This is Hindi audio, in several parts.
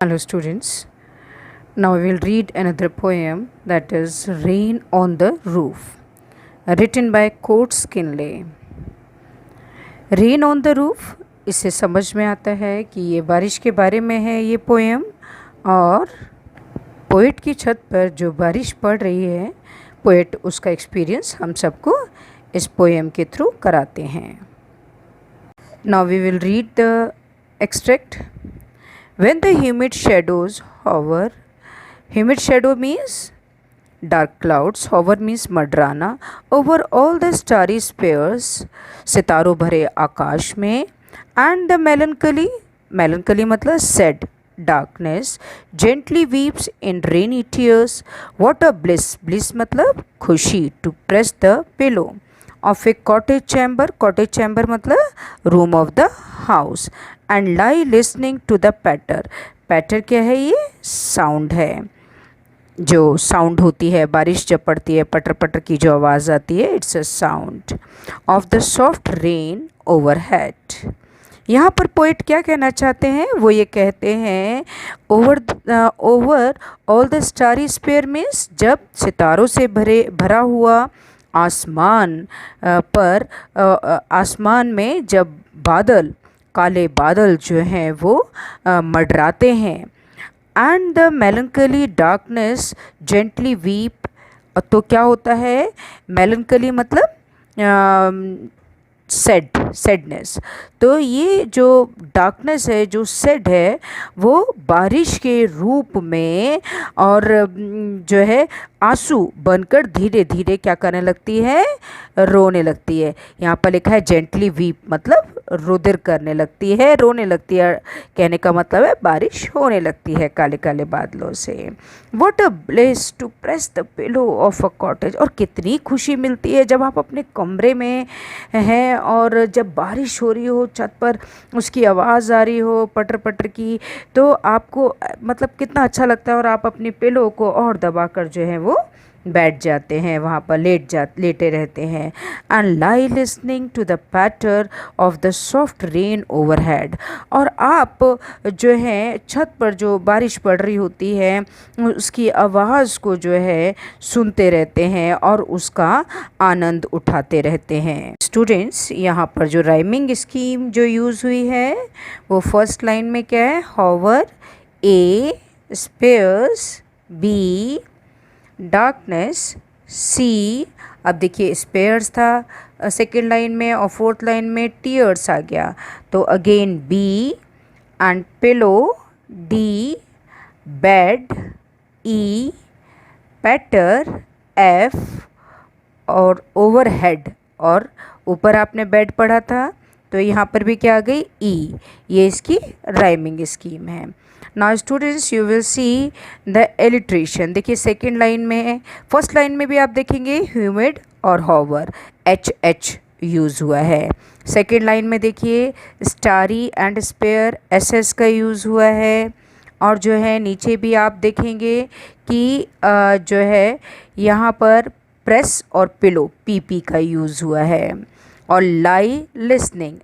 Hello students, now we will read another poem that is Rain on the Roof, written by Coates Kinley. Rain on the Roof, इससे समझ में आता है कि ये बारिश के बारे में है ये पोएम, और पोएट की छत पर जो बारिश पड़ रही है, पोएट उसका एक्सपीरियंस हम सबको इस पोएम के थ्रू कराते हैं. Now we will read the extract. When the humid shadows hover, humid shadow means dark clouds, hover means मडराना, over all the starry spheres, सितारों भरे आकाश में, and the melancholy, melancholy मतलब sad, darkness, gently weeps in rainy tears. What a bliss, bliss मतलब खुशी, to press the pillow of a cottage chamber, cottage chamber मतलब room of the house, and lie listening to the patter. patter क्या है? ये साउंड है, जो साउंड होती है बारिश जब पड़ती है, पटर पटर की जो आवाज़ आती है, it's a sound of the soft rain overhead. यहाँ पर पोइट क्या कहना चाहते हैं? वो ये कहते हैं over all the starry sphere means जब सितारों से भरा हुआ आसमान पर आसमान में जब बादल, काले बादल जो हैं वो मडराते हैं. And the melancholy darkness gently weep, तो क्या होता है? मेलंकली मतलब सैडनेस. तो ये जो डार्कनेस है, जो सैड है, वो बारिश के रूप में और जो है आंसू बनकर धीरे धीरे क्या करने लगती है? रोने लगती है. यहाँ पर लिखा है जेंटली वीप मतलब रुदिर करने लगती है, रोने लगती है. कहने का मतलब है बारिश होने लगती है काले काले बादलों से. What a bless to press the pillow of a cottage. और कितनी खुशी मिलती है जब आप अपने कमरे में हैं और जब बारिश हो रही हो, छत पर उसकी आवाज़ आ रही हो पटर पटर की, तो आपको मतलब कितना अच्छा लगता है और आप अपनी पिलो को और दबाकर जो है वो बैठ जाते हैं, वहाँ पर लेटे रहते हैं. And lie listening to the patter of the soft rain overhead. और आप जो है छत पर जो बारिश पड़ रही होती है उसकी आवाज़ को जो है सुनते रहते हैं और उसका आनंद उठाते रहते हैं. स्टूडेंट्स, यहाँ पर जो राइमिंग स्कीम जो यूज़ हुई है वो फर्स्ट लाइन में क्या है? Hover, a, spheres, b, darkness, c. अब देखिए स्पेयर्स था सेकेंड लाइन में और फोर्थ लाइन में टीयर्स आ गया, तो again b, and pillow, d, bed, e, patter, f, और ओवरहेड, और ऊपर आपने बेड पढ़ा था तो यहाँ पर भी क्या आ गई? ई. ये इसकी राइमिंग स्कीम है. Now students, you will see the alliteration. देखिए सेकेंड लाइन में, फर्स्ट लाइन में भी आप देखेंगे ह्यूमिड और हॉवर, एच एच यूज़ हुआ है. सेकेंड लाइन में देखिए starry and sphere, S S का यूज़ हुआ है. और जो है नीचे भी आप देखेंगे कि जो है यहाँ पर प्रेस और पिलो, पी पी का यूज़ हुआ है. और लाई लिसनिंग,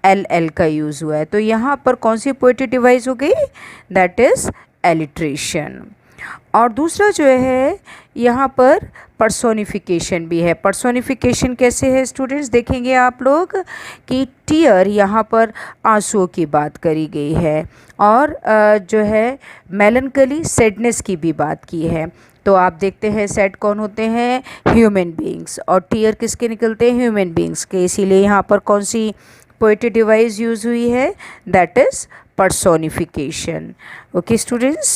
एल एल का यूज़ हुआ है. तो यहाँ पर कौन सी पोएट्री डिवाइस हो गई? That is alliteration. और दूसरा जो है यहाँ पर पर्सोनिफिकेशन भी है. पर्सोनिफिकेशन कैसे है स्टूडेंट्स? देखेंगे आप लोग कि टीयर यहाँ पर आंसुओं की बात करी गई है, और जो है मेलनकली सैडनेस की भी बात की है. तो आप देखते हैं सैड कौन होते हैं? Human beings. और टीयर किसके निकलते हैं? ह्यूमन बीइंग्स के. इसीलिए यहाँ पर कौन सी पोएट्री डिवाइस यूज़ हुई है? That is personification. Okay students,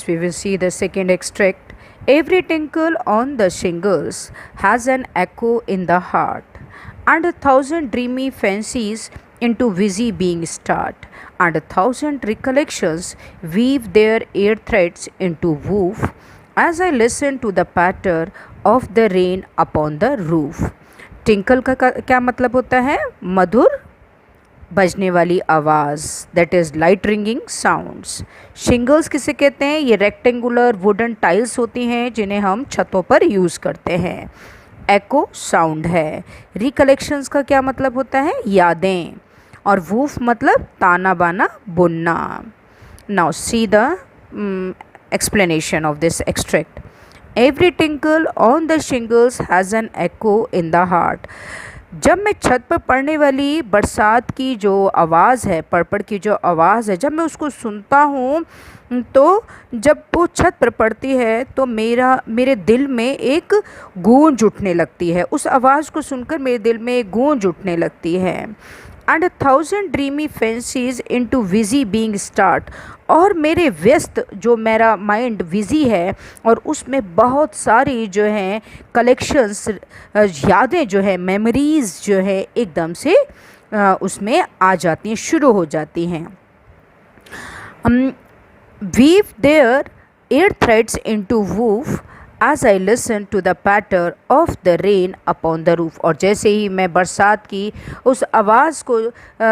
we will see the second extract. Every tinkle on the shingles has an echo in the heart, and 1,000 dreamy fancies into busy being start, and 1,000 recollections weave their ear threads into woof as I listen to the patter of the rain upon the roof. Tinkle का क्या मतलब होता है? मधुर बजने वाली आवाज़, that is light ringing sounds. Shingles किसे कहते हैं? ये रेक्टेंगुलर वुडन टाइल्स होती हैं जिन्हें हम छतों पर यूज़ करते हैं. एको साउंड है. रिकलेक्शंस का क्या मतलब होता है? यादें. और वूफ मतलब ताना बाना बुनना. Now see the explanation of this extract. Every tinkle on the shingles has an echo in the heart. जब मैं छत पर पड़ने वाली बरसात की जो आवाज़ है, पड़ की जो आवाज़ है, जब मैं उसको सुनता हूँ तो जब वो छत पर पड़ती है तो मेरे दिल में एक गूंज उठने लगती है। उस आवाज़ को सुनकर मेरे दिल में एक गूंज उठने लगती है। And 1000 dreamy fancies into busy being start, और मेरे व्यस्त जो मेरा माइंड विजी है और उसमें बहुत सारी जो हैं कलेक्शंस, यादें जो है, मेमोरीज़ जो है एकदम से उसमें आ जाती हैं, शुरू हो जाती हैं। Weave their ear threads into woof as I listen to the patter of the rain upon the roof। और जैसे ही मैं बरसात की उस आवाज़ को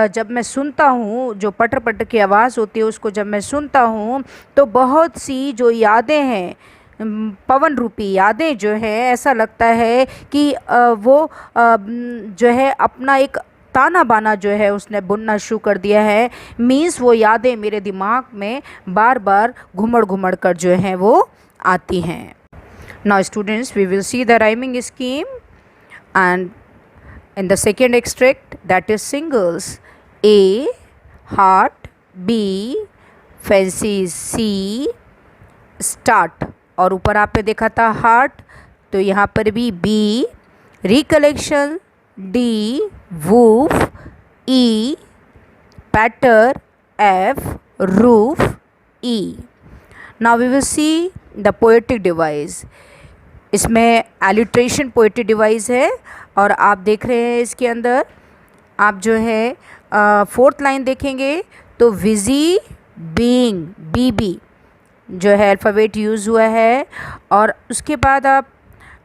जब मैं सुनता हूँ, जो पटर पटर की आवाज़ होती है उसको जब मैं सुनता हूँ तो बहुत सी जो यादें हैं, पवन रूपी यादें जो है, ऐसा लगता है कि वो जो है अपना एक ताना बाना जो है उसने बुनना शुरू कर दिया है। मीन्स वो यादें मेरे दिमाग में बार बार घुमड़ कर जो हैं वो आती हैं। Now students, we will see the rhyming scheme and in the second extract that is singles. A heart, B fancy, C start, और ऊपर आपने देखा था हार्ट, तो यहाँ पर भी B recollection, D woof, E patter, F roof, E। Now we will see the poetic device। इसमें alliteration poetic device है और आप देख रहे हैं इसके अंदर आप जो है फोर्थ लाइन देखेंगे तो विजी बीइंग, BB जो है अल्फ़ाबेट यूज़ हुआ है, और उसके बाद आप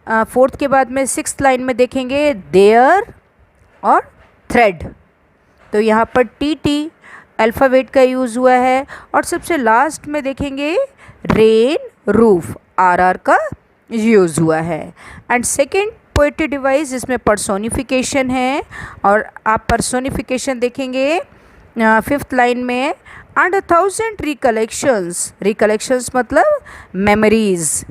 फोर्थ के बाद में सिक्स्थ लाइन में देखेंगे देयर और थ्रेड, तो यहाँ पर TT अल्फ़ाबेट का यूज़ हुआ है, और सबसे लास्ट में देखेंगे रेन, रूफ, RR का यूज़ हुआ है। एंड सेकेंड पोएट्री डिवाइस, इसमें पर्सोनिफिकेशन है, और आप पर्सोनिफिकेशन देखेंगे फिफ्थ लाइन में। एंड 1000 रिकलेक्शंस मतलब memories,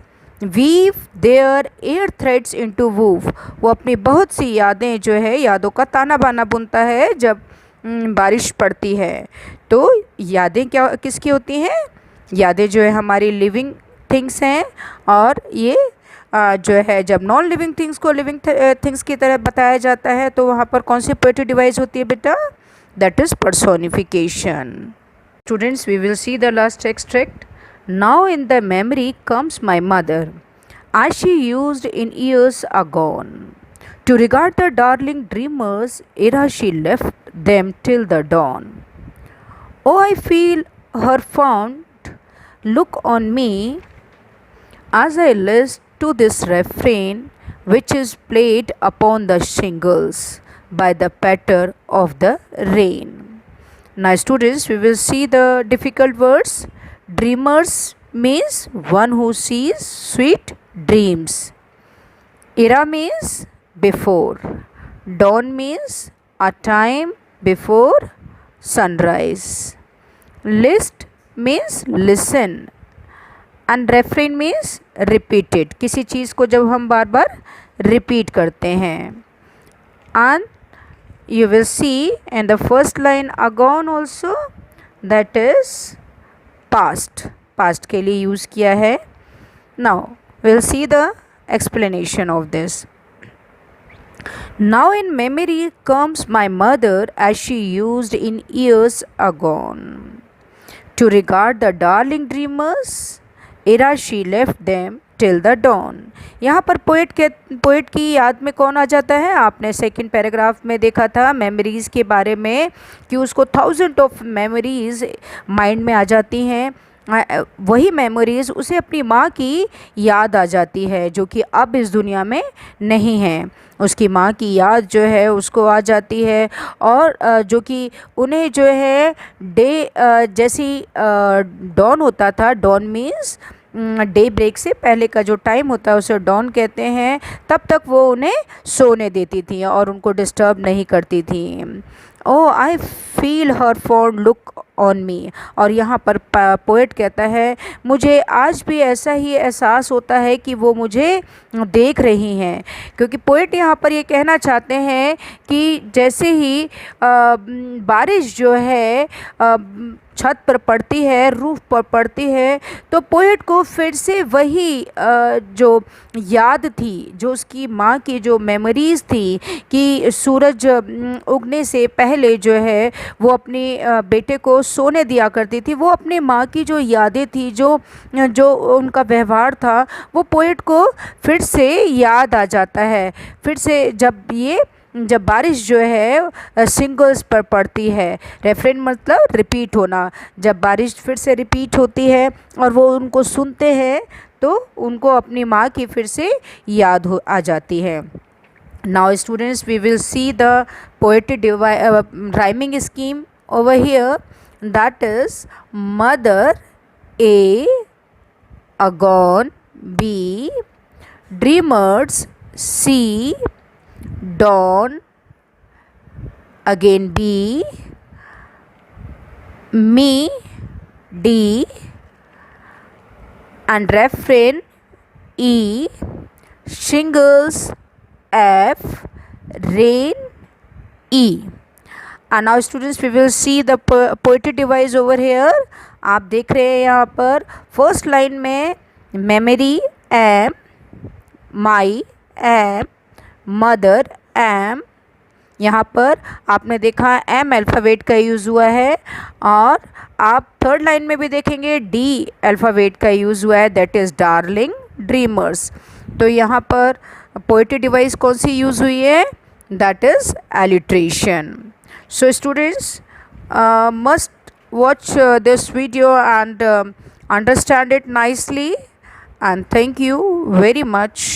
weave their air threads into woof, वो अपनी बहुत सी यादें जो है, यादों का ताना बाना बुनता है जब बारिश पड़ती है। तो यादें क्या किसकी होती हैं? यादें जो है हमारी लिविंग थिंग्स हैं, और ये जो है जब नॉन लिविंग थिंग्स को लिविंग थिंग्स की तरह बताया जाता है तो वहाँ पर कौन सी पोएट्री डिवाइस होती है बेटा? That is personification. Students, we will see the last extract. Now in the memory comes my mother, as she used in years agone, to regard the darling dreamers ere she left them till the dawn. Oh, I feel her fond look on me as I list to this refrain which is played upon the shingles by the patter of the rain. Now students, we will see the difficult words. Dreamers means one who sees sweet dreams. Era means before. Dawn means a time before sunrise. List means listen. And refrain means repeated. किसी चीज़ को जब हम बार बार repeat करते हैं. And you will see in the first line agone also, that is past के लिए यूज़ किया है। Now will see the explanation of this. Now in memory comes my mother as she used in years agone to regard the darling dreamers ere she left them till the dawn. यहाँ पर पोएट की याद में कौन आ जाता है? आपने सेकंड पैराग्राफ में देखा था मेमोरीज़ के बारे में कि उसको 1000 ऑफ मेमोरीज़ माइंड में आ जाती हैं। वही मेमोरीज़ उसे अपनी माँ की याद आ जाती है जो कि अब इस दुनिया में नहीं है। उसकी माँ की याद जो है उसको आ जाती है, और जो कि उन्हें जो है जैसी डॉन होता था, डॉन मीन्स डे ब्रेक से पहले का जो टाइम होता है उसे डॉन कहते हैं, तब तक वो उन्हें सोने देती थी और उनको डिस्टर्ब नहीं करती थी। Oh I feel her fond look on me. और यहाँ पर पोएट कहता है मुझे आज भी ऐसा ही एहसास होता है कि वो मुझे देख रही हैं। क्योंकि पोएट यहाँ पर ये कहना चाहते हैं कि जैसे ही बारिश जो है छत पर पड़ती है, रूफ पर पड़ती है, तो पोएट को फिर से वही जो याद थी, जो उसकी माँ की जो मेमोरीज़ थी कि सूरज उगने से पहले जो है वो अपने बेटे को सोने दिया करती थी, वो अपने माँ की जो यादें थी, जो जो उनका व्यवहार था, वो पोएट को फिर से याद आ जाता है। फिर से जब बारिश जो है सिंगल्स पर पड़ती है, रेफरेंट मतलब रिपीट होना, जब बारिश फिर से रिपीट होती है और वो उनको सुनते हैं तो उनको अपनी माँ की फिर से याद हो आ जाती है। Now students, we will see the poetic rhyming scheme over here, that is mother A, agone B, dreamers C, dawn again B, me D, and refrain E, shingles F, rain E. And now students, we will see the poetry device over here. आप देख रहे हैं यहाँ पर फर्स्ट लाइन में memory am, my am, mother am, यहाँ पर आपने देखा एम अल्फ़ाबेट का यूज़ हुआ है, और आप थर्ड लाइन में भी देखेंगे डी अल्फ़ाबेट का यूज़ हुआ है, दैट इज़ डार्लिंग ड्रीमर्स। तो यहाँ पर पोएट्री डिवाइस कौन सी यूज़ हुई है, that is alliteration. So students must watch this video and understand it nicely, and thank you very much.